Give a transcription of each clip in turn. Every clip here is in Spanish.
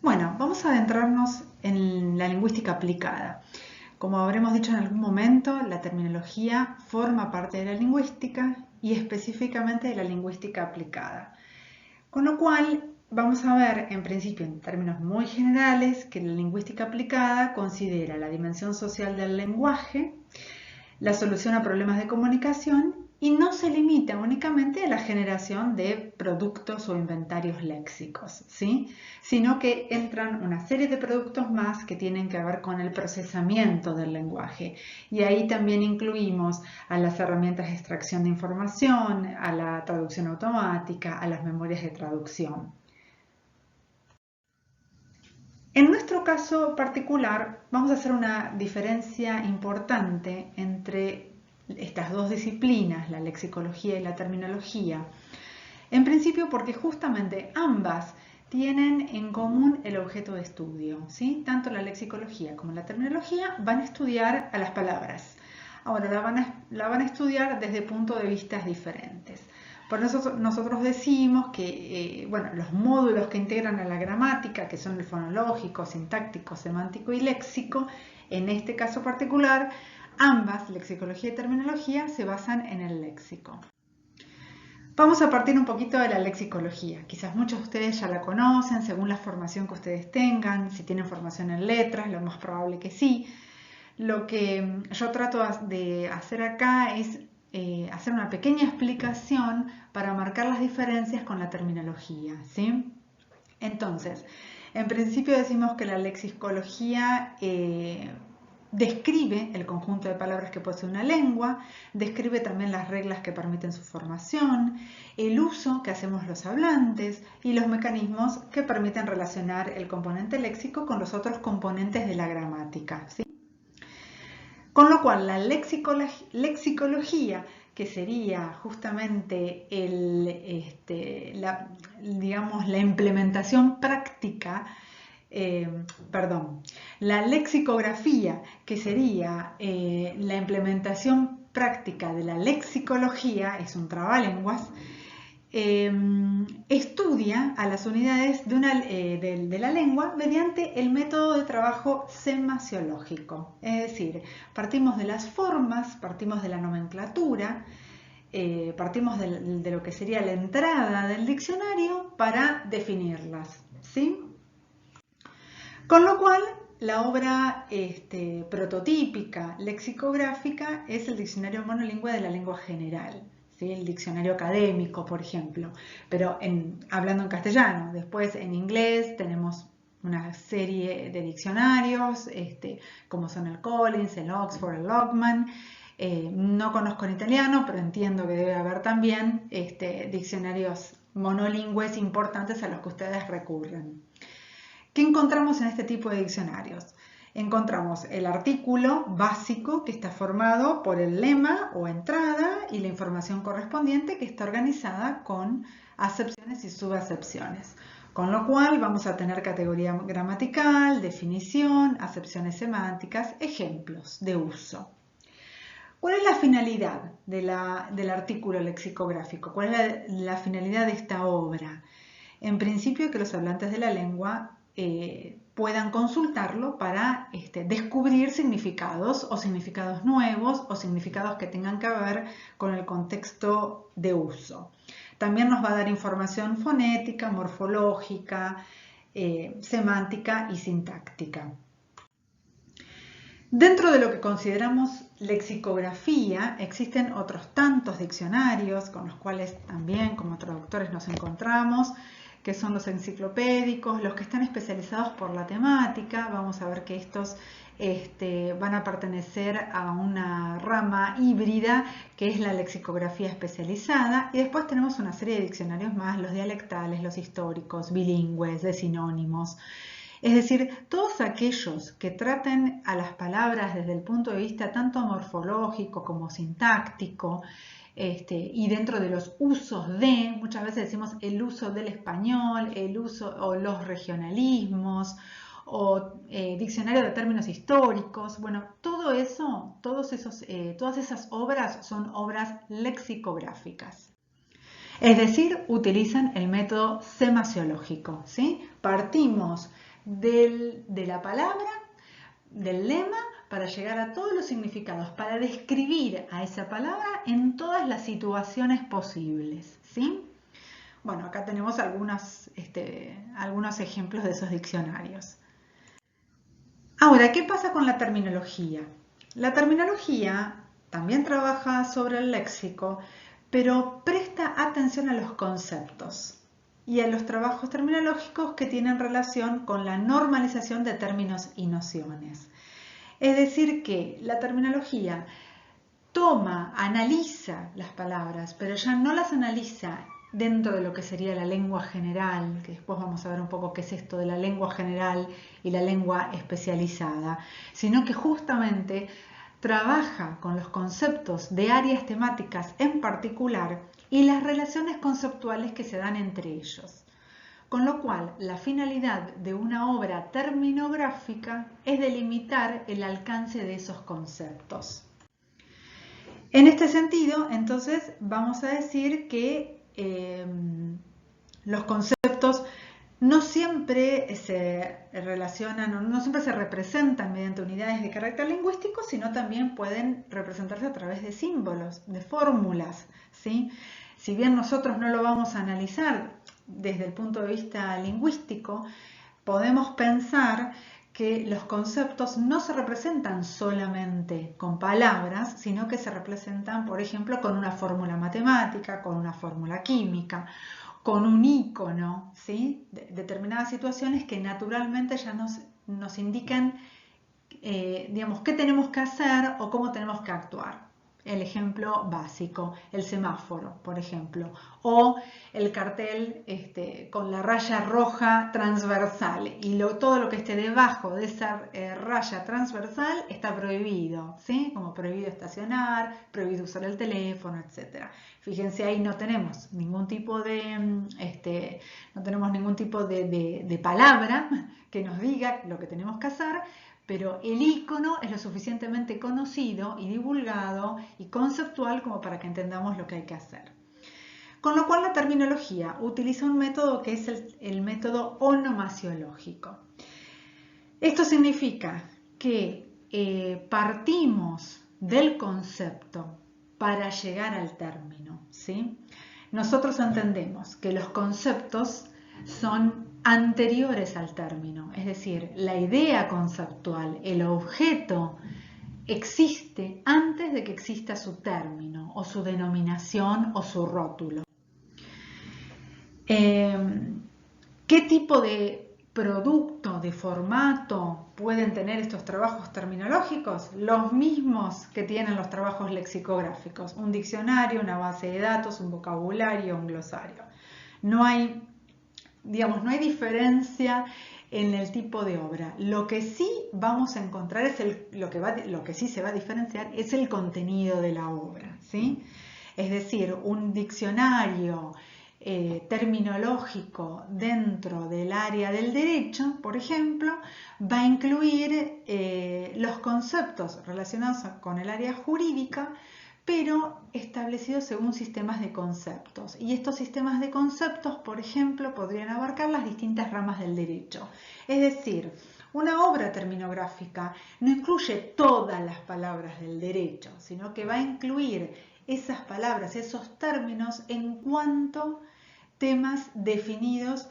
Bueno, vamos a adentrarnos en la lingüística aplicada. Como habremos dicho en algún momento, la terminología forma parte de la lingüística y específicamente de la lingüística aplicada. Con lo cual, vamos a ver, en principio, en términos muy generales, que la lingüística aplicada considera la dimensión social del lenguaje, la solución a problemas de comunicación y no se limita únicamente a la generación de productos o inventarios léxicos, ¿sí? Sino que entran una serie de productos más que tienen que ver con el procesamiento del lenguaje. Y ahí también incluimos a las herramientas de extracción de información, a la traducción automática, a las memorias de traducción. En nuestro caso particular, vamos a hacer una diferencia importante entre estas dos disciplinas, la lexicología y la terminología. En principio porque justamente ambas tienen en común el objeto de estudio, ¿sí? Tanto la lexicología como la terminología van a estudiar a las palabras. Ahora la van a estudiar desde puntos de vista diferentes. Por eso nosotros decimos que bueno, los módulos que integran a la gramática, que son el fonológico, sintáctico, semántico y léxico, en este caso particular, ambas, lexicología y terminología, se basan en el léxico. Vamos a partir un poquito de la lexicología. Quizás muchos de ustedes ya la conocen, según la formación que ustedes tengan. Si tienen formación en letras, lo más probable que sí. Lo que yo trato de hacer acá es hacer una pequeña explicación para marcar las diferencias con la terminología, ¿sí? Entonces, en principio decimos que la lexicología describe el conjunto de palabras que posee una lengua, describe también las reglas que permiten su formación, el uso que hacemos los hablantes y los mecanismos que permiten relacionar el componente léxico con los otros componentes de la gramática, ¿sí? Con lo cual, la lexicología, que sería justamente digamos, la implementación práctica, la lexicografía, que sería la implementación práctica de la lexicología, es un trabalenguas, estudia a las unidades de la lengua mediante el método de trabajo semasiológico. Es decir, partimos de las formas, partimos de la nomenclatura, partimos de lo que sería la entrada del diccionario para definirlas, ¿sí? Con lo cual, la obra prototípica lexicográfica es el Diccionario Monolingüe de la Lengua General, ¿sí? El diccionario académico, por ejemplo, pero hablando en castellano. Después en inglés tenemos una serie de diccionarios, como son el Collins, el Oxford, el Lockman. No conozco en italiano, pero entiendo que debe haber también diccionarios monolingües importantes a los que ustedes recurren. ¿Qué encontramos en este tipo de diccionarios? Encontramos el artículo básico que está formado por el lema o entrada y la información correspondiente que está organizada con acepciones y subacepciones. Con lo cual vamos a tener categoría gramatical, definición, acepciones semánticas, ejemplos de uso. ¿Cuál es la finalidad del artículo lexicográfico? ¿Cuál es la finalidad de esta obra? En principio, que los hablantes de la lengua puedan consultarlo para descubrir significados o significados nuevos o significados que tengan que ver con el contexto de uso. También nos va a dar información fonética, morfológica, semántica y sintáctica. Dentro de lo que consideramos lexicografía, existen otros tantos diccionarios con los cuales también como traductores nos encontramos, que son los enciclopédicos, los que están especializados por la temática. Vamos a ver que estos van a pertenecer a una rama híbrida que es la lexicografía especializada, y después tenemos una serie de diccionarios más, los dialectales, los históricos, bilingües, de sinónimos. Es decir, todos aquellos que traten a las palabras desde el punto de vista tanto morfológico como sintáctico, y dentro de los usos de, muchas veces decimos el uso del español, el uso o los regionalismos, o diccionario de términos históricos. Bueno, todo eso, todas esas obras son obras lexicográficas. Es decir, utilizan el método semasiológico, ¿sí? Partimos de la palabra, del lema, para llegar a todos los significados, para describir a esa palabra en todas las situaciones posibles, ¿sí? Bueno, acá tenemos algunos ejemplos de esos diccionarios. Ahora, ¿qué pasa con la terminología? La terminología también trabaja sobre el léxico, pero presta atención a los conceptos y a los trabajos terminológicos que tienen relación con la normalización de términos y nociones. Es decir, que la terminología analiza las palabras, pero ya no las analiza dentro de lo que sería la lengua general, que después vamos a ver un poco qué es esto de la lengua general y la lengua especializada, sino que justamente trabaja con los conceptos de áreas temáticas en particular y las relaciones conceptuales que se dan entre ellos. Con lo cual, la finalidad de una obra terminográfica es delimitar el alcance de esos conceptos. En este sentido, entonces, vamos a decir que los conceptos no siempre se relacionan, no siempre se representan mediante unidades de carácter lingüístico, sino también pueden representarse a través de símbolos, de fórmulas, ¿sí? Si bien nosotros no lo vamos a analizar desde el punto de vista lingüístico, podemos pensar que los conceptos no se representan solamente con palabras, sino que se representan, por ejemplo, con una fórmula matemática, con una fórmula química, con un icono, ¿sí? Determinadas situaciones que naturalmente ya nos indican, digamos, qué tenemos que hacer o cómo tenemos que actuar. El ejemplo básico, el semáforo, por ejemplo, o el cartel con la raya roja transversal y todo lo que esté debajo de esa raya transversal está prohibido, ¿sí? Como prohibido estacionar, prohibido usar el teléfono, etc. Fíjense, ahí no tenemos ningún tipo de palabra que nos diga lo que tenemos que hacer, pero el icono es lo suficientemente conocido y divulgado y conceptual como para que entendamos lo que hay que hacer. Con lo cual la terminología utiliza un método que es el método onomasiológico. Esto significa que partimos del concepto para llegar al término, ¿sí? Nosotros entendemos que los conceptos son anteriores al término, es decir, la idea conceptual, el objeto, existe antes de que exista su término o su denominación o su rótulo. ¿Qué tipo de producto, de formato pueden tener estos trabajos terminológicos? Los mismos que tienen los trabajos lexicográficos, un diccionario, una base de datos, un vocabulario, un glosario. No hay diferencia en el tipo de obra. Lo que sí vamos a encontrar lo que sí se va a diferenciar es el contenido de la obra, ¿sí? Es decir, un diccionario terminológico dentro del área del derecho, por ejemplo, va a incluir los conceptos relacionados con el área jurídica, pero establecidos según sistemas de conceptos. Y estos sistemas de conceptos, por ejemplo, podrían abarcar las distintas ramas del derecho. Es decir, una obra terminográfica no incluye todas las palabras del derecho, sino que va a incluir esas palabras, esos términos en cuanto temas definidos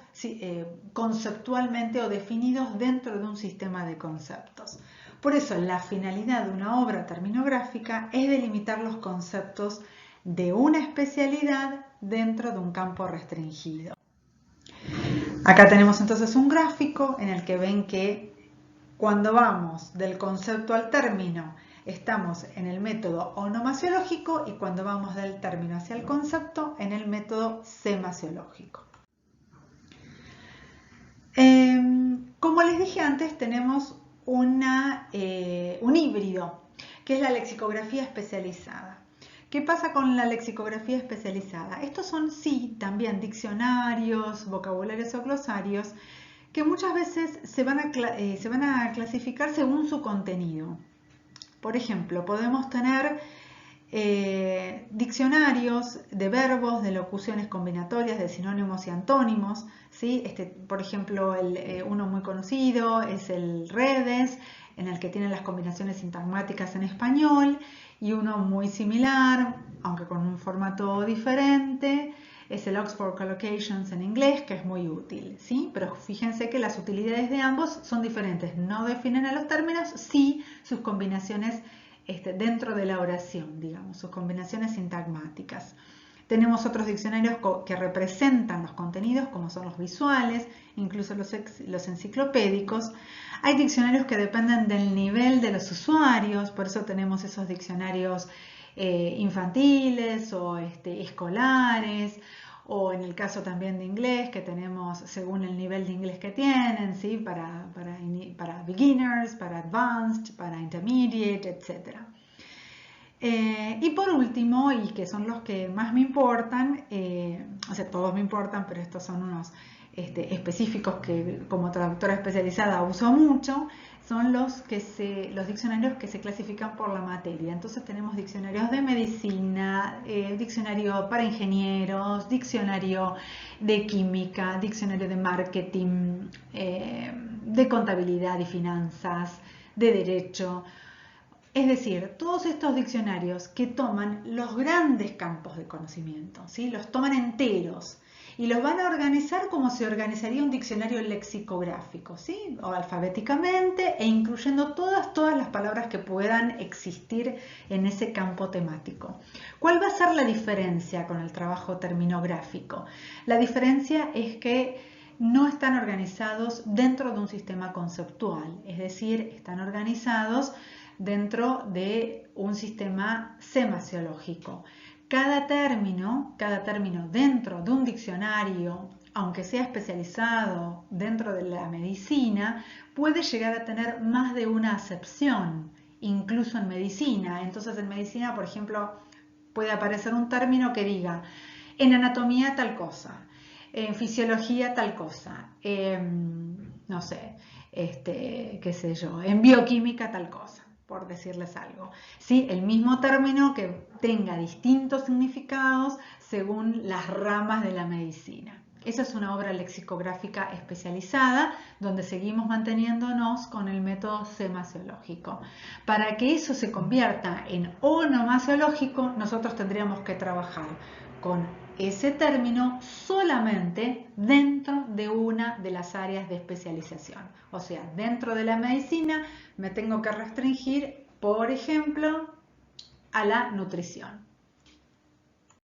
conceptualmente o definidos dentro de un sistema de conceptos. Por eso, la finalidad de una obra terminográfica es delimitar los conceptos de una especialidad dentro de un campo restringido. Acá tenemos entonces un gráfico en el que ven que cuando vamos del concepto al término estamos en el método onomasiológico y cuando vamos del término hacia el concepto en el método semasiológico. Como les dije antes, tenemos un híbrido, que es la lexicografía especializada. ¿Qué pasa con la lexicografía especializada? Estos son, sí, también diccionarios, vocabularios o glosarios, que muchas veces se van a clasificar según su contenido. Por ejemplo, podemos tener Diccionarios de verbos, de locuciones combinatorias, de sinónimos y antónimos, ¿sí? Por ejemplo, uno muy conocido es el Redes, en el que tienen las combinaciones sintagmáticas en español, y uno muy similar, aunque con un formato diferente, es el Oxford Collocations en inglés, que es muy útil, ¿sí? Pero fíjense que las utilidades de ambos son diferentes, no definen a los términos, sí sus combinaciones dentro de la oración, digamos, sus combinaciones sintagmáticas. Tenemos otros diccionarios que representan los contenidos, como son los visuales, incluso los enciclopédicos. Hay diccionarios que dependen del nivel de los usuarios, por eso tenemos esos diccionarios infantiles o escolares, o en el caso también de inglés, que tenemos según el nivel de inglés que tienen, ¿sí? para beginners, para advanced, para intermediate, etc. Y por último, y que son los que más me importan, o sea, todos me importan, pero estos son unos específicos que como traductora especializada uso mucho, son los diccionarios que se clasifican por la materia. Entonces tenemos diccionarios de medicina, diccionario para ingenieros, diccionario de química, diccionario de marketing, de contabilidad y finanzas, de derecho. Es decir, todos estos diccionarios que toman los grandes campos de conocimiento, ¿sí? Los toman enteros y los van a organizar como se organizaría un diccionario lexicográfico, ¿sí? O alfabéticamente e incluyendo todas las palabras que puedan existir en ese campo temático. ¿Cuál va a ser la diferencia con el trabajo terminográfico? La diferencia es que no están organizados dentro de un sistema conceptual, es decir, están organizados dentro de un sistema semasiológico. Cada término dentro de un diccionario, aunque sea especializado dentro de la medicina, puede llegar a tener más de una acepción, incluso en medicina. Entonces, en medicina, por ejemplo, puede aparecer un término que diga en anatomía tal cosa, en fisiología tal cosa, no sé, qué sé yo, en bioquímica tal cosa, por decirles algo. ¿Sí? El mismo término que tenga distintos significados según las ramas de la medicina. Esa es una obra lexicográfica especializada donde seguimos manteniéndonos con el método semasiológico. Para que eso se convierta en onomasiológico, nosotros tendríamos que trabajar con ese término solamente dentro de una de las áreas de especialización. O sea, dentro de la medicina me tengo que restringir, por ejemplo, a la nutrición.